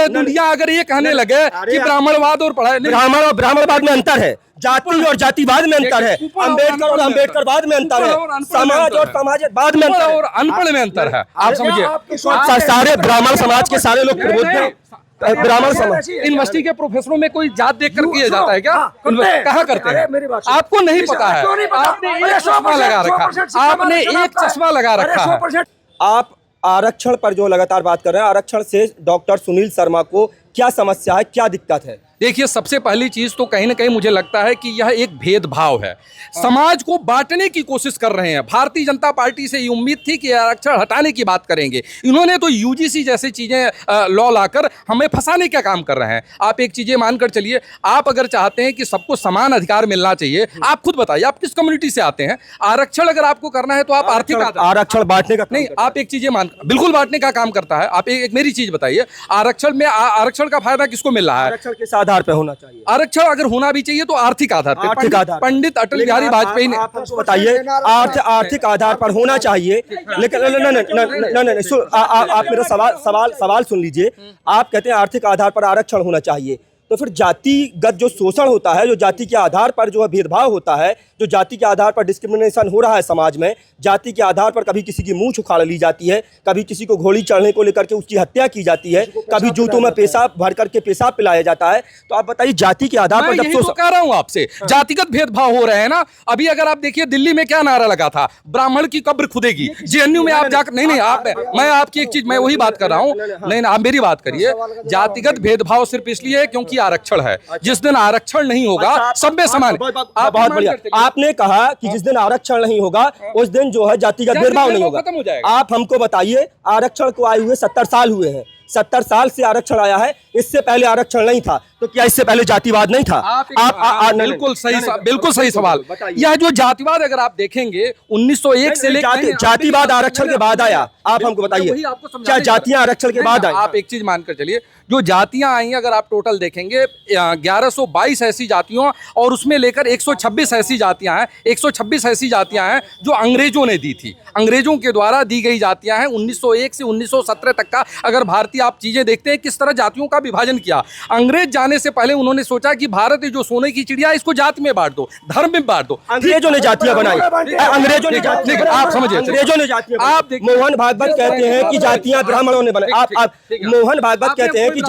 सारा दुनिया अगर ये कहने लगे कि ब्राह्मणवाद और पढ़ाई, ब्राह्मण और ब्राह्मणवाद में अंतर है, जाति और जातिवाद में अंतर है, अंबेडकर और अंबेडकरवाद में अंतर है, समाज और समाजवाद में अंतर है, और अनपढ़ में अंतर है। आप समझिए, सारे ब्राह्मण समाज के सारे लोग प्रबुद्ध हैं। ब्राह्मण समाज यूनिवर्सिटी के प्रोफेसरों में कोई जात देख कर किया जाता है क्या? कहाँ करते हैं? आपको नहीं पता है, आपने एक चश्मा लगा रखा, आपने एक चश्मा लगा रखा है। आप आरक्षण पर जो लगातार बात कर रहे हैं, आरक्षण से डॉक्टर सुनील शर्मा को क्या समस्या है, क्या दिक्कत है? देखिए, सबसे पहली चीज तो कहीं ना कहीं मुझे लगता है कि यह एक भेदभाव है, समाज को बांटने की कोशिश कर रहे हैं। भारतीय जनता पार्टी से ये उम्मीद थी कि आरक्षण हटाने की बात करेंगे, इन्होंने तो यूजीसी जैसी चीजें लॉ लाकर हमें फंसाने का काम कर रहे हैं। आप एक चीजें मानकर चलिए, आप अगर चाहते हैं कि सबको समान अधिकार मिलना चाहिए, आप खुद बताइए आप किस कम्युनिटी से आते हैं? आरक्षण अगर आपको करना है तो आप आर्थिक आरक्षण बांटने का नहीं, आप एक चीजें बिल्कुल बांटने का काम करता है। आप एक मेरी चीज बताइए, आरक्षण में आरक्षण का फायदा किसको मिल रहा है? आरक्षण किस आधार पे होना चाहिए? आरक्षण अगर होना भी चाहिए तो आर्थिक आधार पर। आर्थिक आधार, पंडित अटल बिहारी वाजपेयी ने, आप हमको बताइए, आर्थिक आधार पर होना चाहिए, लेकिन आप मेरा सवाल सुन लीजिए। आप कहते हैं आर्थिक आधार पर आरक्षण होना चाहिए, तो फिर जातिगत जो शोषण होता है, जो जाति के आधार पर जो भेदभाव होता है, जो जाति के आधार पर डिस्क्रिमिनेशन हो रहा है समाज में, जाति के आधार पर कभी किसी की मुंह उखाड़ ली जाती है, कभी किसी को घोड़ी चढ़ने को लेकर के उसकी हत्या की जाती है, कभी जूतों में पेशाब भर करके पेशाब पिलाया जाता है। तो आप बताइए, जाति के आधार पर जब तो कह रहा हूं आपसे, जातिगत भेदभाव हो रहे हैं ना। अभी अगर आप देखिए, दिल्ली में क्या नारा लगा था? ब्राह्मण की कब्र खुदेगी। जेएनयू में आप जाकर नहीं, आप, मैं आपकी एक चीज, मैं वही बात कर रहा हूँ। नहीं, आप मेरी बात करिए। जातिगत भेदभाव सिर्फ इसलिए है क्योंकि आरक्षण है। जिस दिन आरक्षण नहीं होगा, सब में समान। बहुत बढ़िया, आपने कहा कि जिस दिन आरक्षण नहीं होगा उस दिन जो है जातिगत भेदभाव नहीं होगा। खत्म हो जाएगा। आप हमको बताइए, आरक्षण को आए हुए 70 साल हुए हैं, 70 साल से आरक्षण आया है, इससे पहले आरक्षण नहीं था, तो क्या इससे पहले जातिवाद नहीं था? आप बिल्कुल सही सवाल। यह जो जातिवाद अगर आप देखेंगे 1901 से लेकर, जातिवाद आरक्षण के बाद आया। आप हमको बताइए, क्या जातियां आरक्षण के बाद आई? आप एक चीज मानकर चलिए, जो जातियां आई, अगर आप टोटल देखेंगे 1122 ऐसी जातियों, और उसमें लेकर 126 ऐसी जातियां हैं, 126 ऐसी जातियां हैं जो अंग्रेजों ने दी थी, अंग्रेजों के द्वारा दी गई जातियां हैं। 1901 से 1917 तक का अगर भारतीय आप चीजें देखते हैं, किस तरह जातियों का विभाजन किया। अंग्रेज जाने से पहले उन्होंने सोचा कि भारत जो सोने की चिड़िया, इसको जाति में बांट दो, धर्म में बांट दो। अंग्रेजों ने जातियां बनाई, अंग्रेजों ने, आप समझिए, अंग्रेजों ने जातियां। आप मोहन भागवत कहते हैं कि जातियां ब्राह्मणों ने बनाई। आप मोहन भागवत कहते हैं कि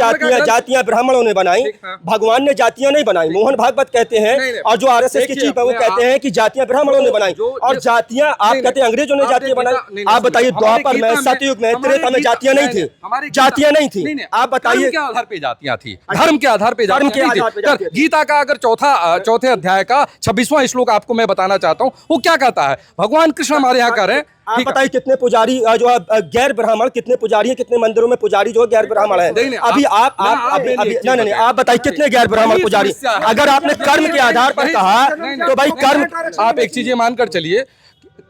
जातियां ब्राह्मणों ने बनाई, भगवान ने जातियां नहीं बनाई। मोहन भागवत कहते हैं, और जो आरएसएस के चीफ है वो कहते हैं कि जातियां ब्राह्मणों ने बनाई, और जातियां आप कहते हैं अंग्रेजों ने जातियां बनाई। आप बताइए, द्वापर में, सतयुग में, त्रेता में जातियां नहीं थी, जातियां नहीं थी। आप बताइए, के आधार पे जातियां थी, धर्म के आधार पे जातियां थी। गीता का अगर चौथे अध्याय का 26वां श्लोक आपको मैं बताना चाहता हूँ, वो क्या कहता है? भगवान कृष्ण हमारे यहाँ कह रहे हैं, आप बताइए कितने पुजारी जो है गैर ब्राह्मण, कितने पुजारी हैं, कितने मंदिरों में पुजारी जो गैर ब्राह्मण है? अभी आप बताइए कितने गैर ब्राह्मण पुजारी? अगर आपने कर्म के आधार पर कहा तो भाई कर्म, आप एक चीजें मानकर चलिए,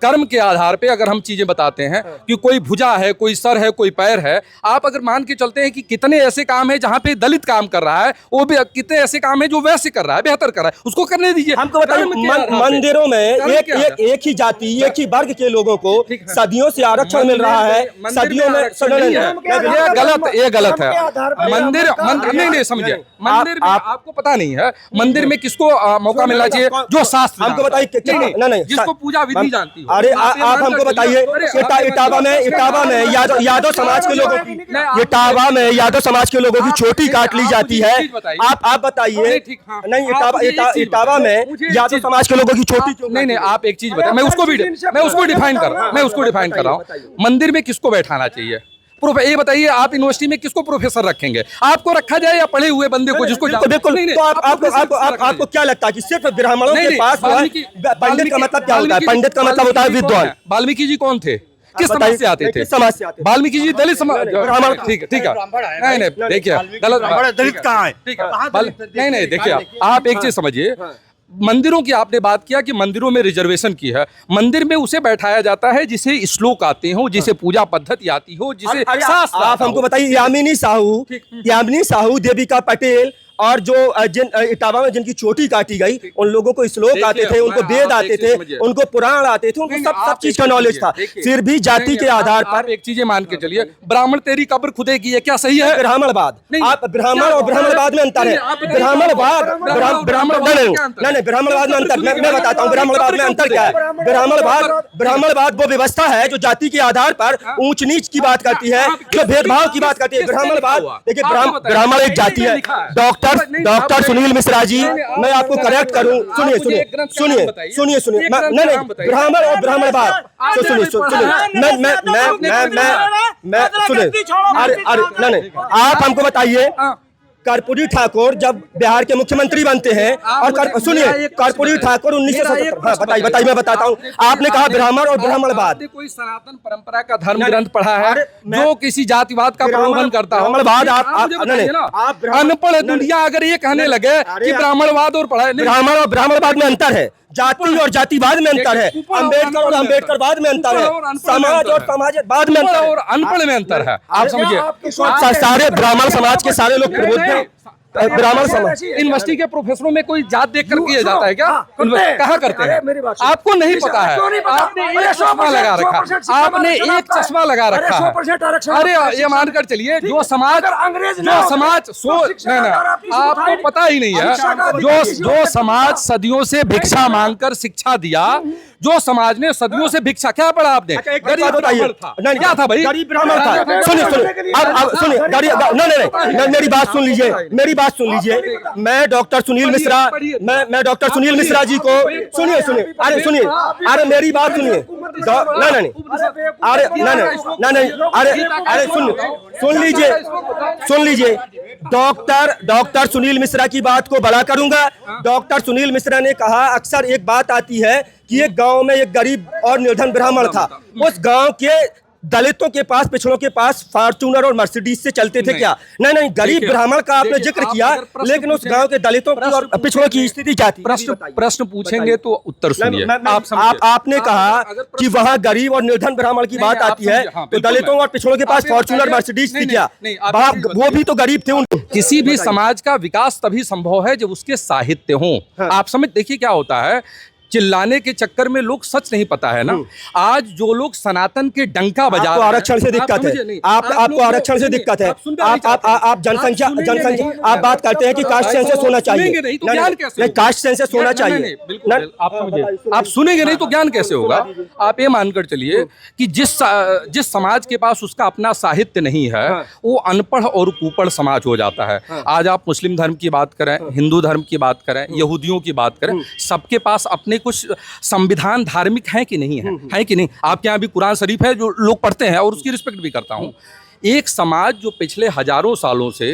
कर्म के आधार पे अगर हम चीजें बताते हैं कि कोई भुजा है, कोई सर है, कोई पैर है, आप अगर मान के चलते हैं कि कितने ऐसे काम है जहां पे दलित काम कर रहा है, वो भी कितने ऐसे काम है जो वैसे कर रहा है, बेहतर कर रहा है, उसको करने दीजिए। हमको बताइए, मंदिरों में एक ही जाति, एक ही वर्ग के लोगों को सदियों से आरक्षण मिल रहा है, सदियों में। ये गलत है। मंदिर नहीं समझिए, मंदिर में आपको पता नहीं है, मंदिर में किसको मौका मिलना चाहिए? जो शास्त्र हमको बताइए, जिसको पूजा विधि जानती हो। अरे आप हमको बताइए, इटावा में यादव समाज के लोगों की, इटावा में यादव समाज के लोगों की छोटी काट ली जाती है। आप बताइए, नहीं, इटावा में यादव समाज के लोगों की छोटी, नहीं, आप एक चीज बताइए, मैं उसको डिफाइन कर रहा हूँ। मंदिर में किसको बैठाना चाहिए? ये बताइए, आप यूनिवर्सिटी में किसको प्रोफेसर रखेंगे? आपको रखा जाए या पढ़े हुए बंदे को, जिसको बिल्कुल। तो आपको क्या लगता है कि सिर्फ ब्राह्मणों के पास पंडित का मतलब क्या होता है? पंडित का मतलब होता है विद्वान। वाल्मीकि जी कौन थे? किस समाज से आते थे? समाज से आते। वाल्मीकि जी दलित समाज, ब्राह्मण। ठीक है, नहीं, देखिए गलत, दलित कहाँ है? नहीं, देखिए आप एक चीज समझिए, मंदिरों की आपने बात किया कि मंदिरों में रिजर्वेशन की है। मंदिर में उसे बैठाया जाता है जिसे श्लोक आते हो, जिसे पूजा पद्धति आती हो, जिसे आप हमको बताइए, यामिनी साहू, देविका पटेल और जो जिन इटावा में जिनकी चोटी काटी गई, उन लोगों को श्लोक आते थे, उनको वेद आते थे, उनको पुराण आते थे, उनको सब चीज का नॉलेज था। फिर भी जाति के आधार पर एक चीजें मान के चलिए, ब्राह्मण तेरी कब्र खुदेगी, ये क्या सही है? ब्राह्मणवाद, आप ब्राह्मण और ब्राह्मणवाद में अंतर है। ब्राह्मणवाद नहीं, ब्राह्मणवाद में अंतर मैं बताता हूँ। ब्राह्मणवाद में अंतर क्या है? ब्राह्मणवाद वो व्यवस्था है जो जाति के आधार पर ऊंच नीच की बात करती है, जो भेदभाव की बात करती है। ब्राह्मणवाद, देखिए ब्राह्मण एक जाति है। डॉक्टर सुनील मिश्रा जी, मैं आपको करेक्ट करूं, सुनिए, नहीं, ब्राह्मण और ब्राह्मणवाद, मैं सुनिए, अरे नहीं, आप हमको बताइए, कर्पूरी ठाकुर जब बिहार के मुख्यमंत्री बनते हैं, और सुनिए, कर्पूरी ठाकुर 1977, हाँ बताइए, मैं बताता हूँ। आपने कहा ब्राह्मण और ब्राह्मणवाद, कोई सनातन परंपरा का धर्म ग्रंथ पढ़ा है जो किसी जातिवाद का प्रलोभन करता हो? ब्राह्मणवाद, आप अनपढ़ दुनिया अगर ये कहने लगे कि ब्राह्मणवाद और पढ़ा, ब्राह्मण और ब्राह्मणवाद में अंतर है, जाति और जातिवाद में अंतर है, अंबेडकर और अंबेडकरवाद में अंतर है, समाज और समाजवाद में अंतर है, और अनपढ़ में अंतर है। आप समझिए, सारे ब्राह्मण समाज के सारे लोग प्रबुद्ध हैं। ब्राह्मण समाज यूनिवर्सिटी के प्रोफेसरों में कोई जात देखकर किया जाता है क्या? कहाँ करते हैं? आपको नहीं पता है। आपने एक चश्मा लगा रखा, आपने एक चश्मा लगा रखा है। अरे ये मानकर चलिए, जो समाज सोच, आपको पता ही नहीं है, जो समाज सदियों से भिक्षा मांगकर शिक्षा दिया, जो समाज ने सदियों से भिक्षा, क्या पढ़ा आपने? गरीब ब्राह्मण था, क्या था भाई? गरीब ब्राह्मण था। सुनिए, अब सुनिए, नहीं, मेरी बात सुन लीजिए। मैं डॉक्टर सुनील मिश्रा, मैं डॉक्टर सुनील मिश्रा जी को, सुनिए, अरे मेरी बात सुनिए, अरे सुन लीजिए, डॉक्टर सुनील मिश्रा की बात को बड़ा करूंगा। डॉक्टर सुनील मिश्रा ने कहा, अक्सर एक बात आती है कि एक गांव में एक गरीब और निर्धन ब्राह्मण था, उस गांव के दलितों के पास, पिछड़ों के पास फॉर्च्यूनर और मर्सिडीज से चलते थे क्या? नहीं, गरीब ब्राह्मण का आपने जिक्र किया, लेकिन उस गांव के दलितों की और पिछड़ों की स्थिति क्या थी? प्रश्न पूछेंगे तो उत्तर सुनिए। आपने कहा कि वहाँ गरीब और निर्धन ब्राह्मण की बात आती है, तो दलितों और पिछड़ों के पास फॉर्च्यूनर मर्सिडीज थी क्या? वो भी तो गरीब थे। किसी भी समाज का विकास तभी संभव है जब उसके साहित्य हों। आप समझ, देखिए क्या होता है, चिल्लाने के चक्कर में लोग सच नहीं पता है ना। आज जो लोग सनातन के डंका बजा, आपको आरक्षण से दिक्कत है, आपको आरक्षण से दिक्कत है, आप जनसंख्या आप बात करते हैं कि कास्ट सेंसस होना चाहिए, नहीं कास्ट सेंसस होना चाहिए। आप सुनेंगे नहीं तो ज्ञान कैसे होगा? आप ये मानकर चलिए कि जिस समाज के पास उसका अपना साहित्य नहीं है, वो अनपढ़ और कुपढ़ समाज हो जाता है। आज आप मुस्लिम धर्म की बात करें, हिंदू धर्म की बात करें, यहूदियों की बात करें, सबके पास अपने कुछ संविधान धार्मिक है कि नहीं है कि नहीं? आपके यहाँ भी कुरान शरीफ है जो लोग पढ़ते हैं और उसकी रिस्पेक्ट भी करता हूँ। एक समाज जो पिछले हजारों सालों से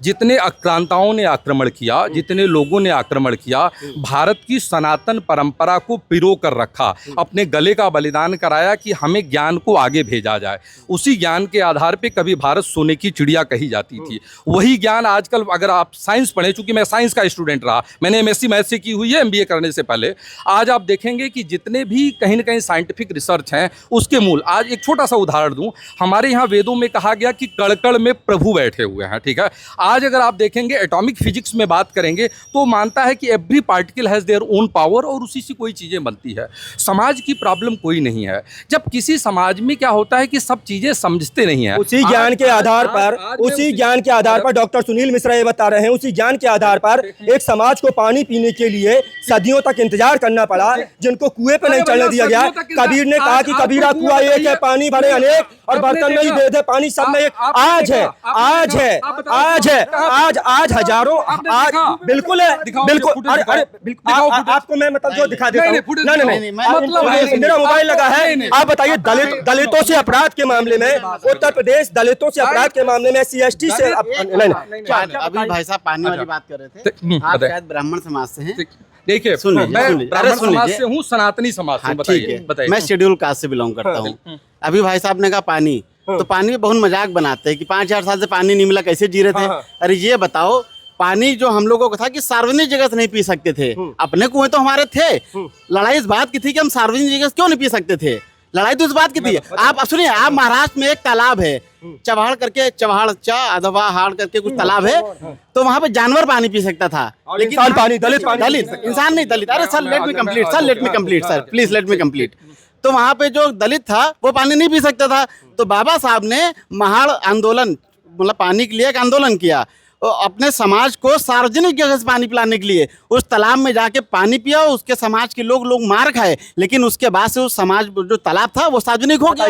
जितने आक्रांताओं ने आक्रमण किया, जितने लोगों ने आक्रमण किया, भारत की सनातन परंपरा को पिरो कर रखा, अपने गले का बलिदान कराया कि हमें ज्ञान को आगे भेजा जाए। उसी ज्ञान के आधार पे कभी भारत सोने की चिड़िया कही जाती थी। वही ज्ञान आजकल, अगर आप साइंस पढ़ें, चूंकि मैं साइंस का स्टूडेंट रहा, मैंने MSc मैथ से की हुई है MBA करने से पहले, आज आप देखेंगे कि जितने भी कहीं ना कहीं साइंटिफिक रिसर्च हैं उसके मूल, आज एक छोटा सा उदाहरण दूं, हमारे यहाँ वेदों में कहा गया कि कड़कड़ में प्रभु बैठे हुए हैं, ठीक है। आज अगर आप देखेंगे एटॉमिक फिजिक्स में बात करेंगे तो मानता है कि every particle has their own power और उसी से कोई चीजें बनती है। समाज की प्रॉब्लम कोई नहीं है। जब किसी समाज में क्या होता है कि सब चीजें समझते नहीं है, उसी ज्ञान के आधार पर डॉक्टर सुनील मिश्रा ये बता रहे हैं, उसी ज्ञान के आधार पर एक समाज को पानी पीने के लिए सदियों तक इंतजार करना पड़ा, जिनको कुएं पे नहीं चलने दिया गया। कबीर ने कहा कि कबीरा कुआं एक है, पानी भरे अनेक, और बर्तन में ही भेद है, पानी सब में एक। आज हजारों, आज बिल्कुल है, बिल्कुल। आपको मैं मतलब जो दिखा देता हूँ, नहीं, मेरा मोबाइल लगा है। आप बताइए, दलितों से अपराध के मामले में उत्तर प्रदेश, दलितों से अपराध के मामले में SC/ST से, अभी भाई साहब पानी वाली बात कर रहे थे, आप शायद ब्राह्मण समाज से हैं। देखिए, मैं ब्राह्मण समाज से हूँ, सनातनी समाज से। बताइए। मैं शेड्यूल कास्ट से बिलोंग करता हूँ। अभी भाई साहब ने कहा पानी, तो पानी में बहुत मजाक बनाते हैं कि 5000 साल से पानी नहीं मिला, कैसे जी रहे थे। अरे ये बताओ, पानी जो हम लोगों को था कि सार्वजनिक जगह से नहीं पी सकते थे, अपने कुएं तो हमारे थे। लड़ाई इस बात की थी कि हम सार्वजनिक जगह से क्यों नहीं पी सकते थे, लड़ाई तो इस बात की थी। आप सुनिए, आप महाराष्ट्र में एक तालाब है चवाड़ करके, अथवा हाड़ करके कुछ तालाब है, तो वहां पे जानवर पानी पी सकता था, लेकिन इंसान पानी, दलित पानी, दलित इंसान नहीं, दलित। अरे sir let me complete sir, please let me complete. तो वहां पे जो दलित था वो पानी नहीं पी सकता था, तो बाबा साहब ने महाड़ आंदोलन, मतलब पानी के लिए एक आंदोलन किया, अपने समाज को सार्वजनिक जगह से पानी पिलाने के लिए उस तालाब में जाके पानी पिया। उसके समाज के लोग मार खाए, लेकिन उसके बाद से उस समाज जो तालाब था वो सार्वजनिक हो गया।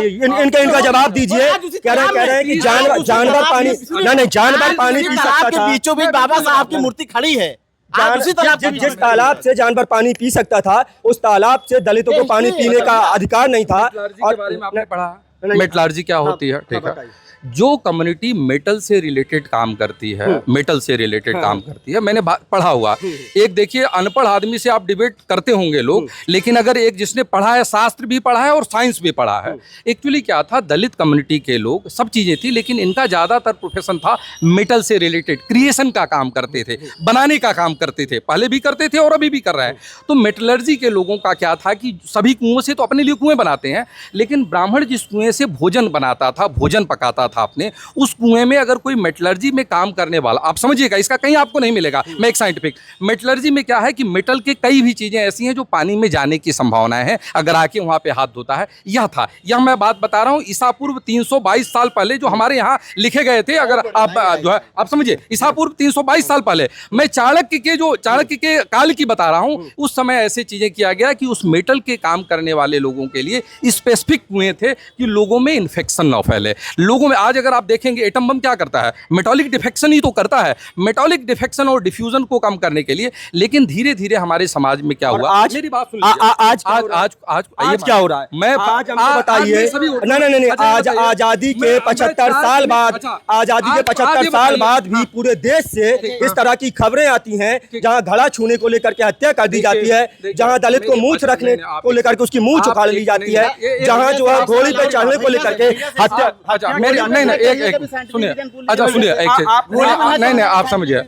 इनका जवाब दीजिए। कह रहे हैं कि जानवर पानी, नहीं जानवर पानी पी सकता था। बीचों बीच बाबा साहब की मूर्ति खड़ी है। जिस तालाब से जानवर पानी पी सकता था, उस तालाब से दलितों को पानी पीने का अधिकार नहीं था। और आपने पढ़ा मेटलर्जी क्या होती है? ठीक है, जो कम्युनिटी मेटल से रिलेटेड काम करती है, मेटल से रिलेटेड काम करती है, मैंने पढ़ा हुआ। एक देखिए, अनपढ़ आदमी से आप डिबेट करते होंगे लोग, लेकिन अगर एक जिसने पढ़ा है, शास्त्र भी पढ़ा है और साइंस भी पढ़ा है। एक्चुअली क्या था, दलित कम्युनिटी के लोग, सब चीजें थी, लेकिन इनका ज्यादातर प्रोफेशन था मेटल से रिलेटेड, क्रिएशन का काम करते थे, बनाने का काम करते थे, पहले भी करते थे और अभी भी कर रहे हैं। तो मेटलर्जी के लोगों का क्या था कि सभी कुओं से तो अपने लिए कुएं बनाते हैं, लेकिन ब्राह्मण जिस कुएं से भोजन बनाता था, भोजन पकाता था आपने, उस कुएं में अगर कोई मेटलर्जी में काम करने वाला, आप समझिएगा, इसका कहीं आपको नहीं मिलेगा, मैं एक साइंटिफिक, मेटलर्जी में क्या है कि मेटल के कई भी चीजें ऐसी हैं जो पानी में जाने की संभावनाएं हैं अगर आके वहां पे हाथ धोता है। यह था, यह मैं बात बता रहा हूं ईसा पूर्व 322 साल पहले जो हमारे यहाँ लिखे गए थे। अगर आप जो है आप समझिए, ईसा पूर्व 322 साल पहले, मैं चाणक्य के काल की बता रहा हूं। उस समय ऐसे चीजें किया गया कि उस मेटल के काम करने वाले लोगों के लिए स्पेसिफिक कुएं थे कि लोगों में इन्फेक्शन न फैले। लोगों में आज अगर आप देखेंगे, एटम बम क्या करता है? मेटालिक डिफेक्शन ही तो करता है, मेटालिक डिफेक्शन और डिफ्यूजन को कम करने के लिए। लेकिन धीरे धीरे हमारे समाज में क्या हुआ, आज मेरी बात सुन लीजिए, आज क्या हो रहा है? मैं आज हमको बताइए। नहीं, आज आजादी के 75 साल बाद, आजादी के 75 साल बाद भी पूरे देश से इस तरह की खबरें आती हैं जहां घड़ा छूने को लेकर के हत्या कर दी जाती है, जहां दलित को मूंछ रखने को लेकर के उसकी मूंछ उखाड़ ली जाती है, जहां जो है घोड़ी पे चढ़ने को लेकर के हत्या। नहीं, सुनिए, अच्छा सुनिए, एक चीज, नहीं, आप समझिए,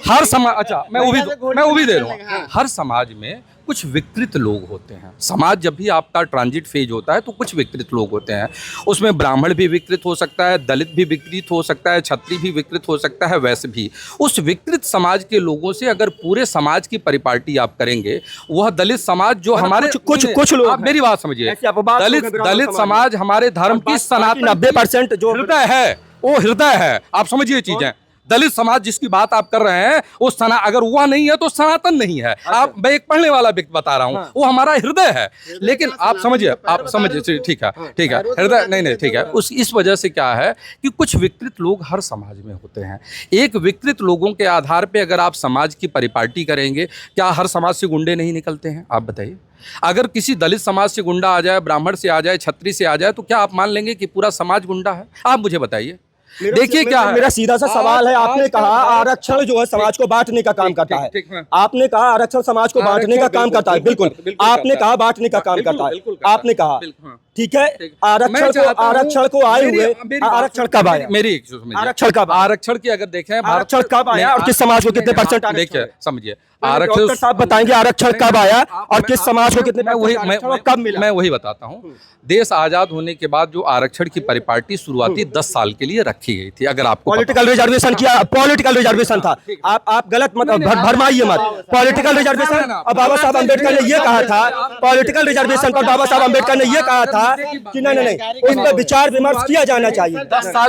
हर समाज, अच्छा मैं वो भी दे रहा हूँ, हर समाज में कुछ विकृत लोग होते हैं। समाज जब भी आपका ट्रांजिट फेज होता है तो कुछ विकृत लोग होते हैं, उसमें ब्राह्मण भी विकृत हो सकता है, दलित भी विकृत हो सकता है, क्षत्रिय भी विकृत हो सकता है। वैसे भी उस विकृत समाज के लोगों से अगर पूरे समाज की परिपाटी आप करेंगे, वह दलित समाज जो हमारे कुछ लोग, आप मेरी बात समझिए, दलित समाज हमारे धर्म की सनातन 90% जो हृदय है, वो हृदय है। आप समझिए चीजें, दलित समाज जिसकी बात आप कर रहे हैं, वो अगर वह नहीं है तो सनातन नहीं है। आप, मैं एक पढ़ने वाला व्यक्ति बता रहा हूँ, वो हमारा हृदय है। लेकिन आप समझिए, ठीक है, हृदय नहीं, ठीक है। इस वजह से क्या है कि कुछ विकृत लोग हर समाज में होते हैं। एक विकृत लोगों के आधार पे अगर आप समाज की परिपाटी करेंगे, क्या हर समाज से गुंडे नहीं निकलते हैं? आप बताइए, अगर किसी दलित समाज से गुंडा आ जाए, ब्राह्मण से आ जाए, क्षत्रिय से आ जाए, तो क्या आप मान लेंगे कि पूरा समाज गुंडा है? आप मुझे बताइए। देखिए क्या है, मेरा सीधा सा सवाल है, आपने कहा आरक्षण जो है समाज को बांटने का काम करता है, आपने कहा आरक्षण समाज को बांटने का काम करता है, बिल्कुल आपने कहा बांटने का काम करता है, आपने कहा ठीक है। आरक्षण को आए हुए, आरक्षण कब आया? मेरी आरक्षण कब, आरक्षण की अगर देखें, आरक्षण कब आया और किस समाज को कितने परसेंट? देखिए समझिए, आरक्षण साहब बताएंगे आरक्षण कब आया और किस समाज को कितने, कब मिला? मैं वही बताता हूँ। देश आजाद होने के बाद जो आरक्षण की परिपाटी शुरुआती 10 साल के लिए रखी गई थी। अगर आपको पॉलिटिकल रिजर्वेशन किया, पॉलिटिकल रिजर्वेशन था, आप गलत मत भरमाइए मत। पॉलिटिकल रिजर्वेशन, और बाबा साहब अम्बेडकर ने ये कहा था, पॉलिटिकल रिजर्वेशन पर बाबा साहब अम्बेडकर ने ये कहा था कि नहीं, उस पर विचार विमर्श किया जाना चाहिए। 10 साल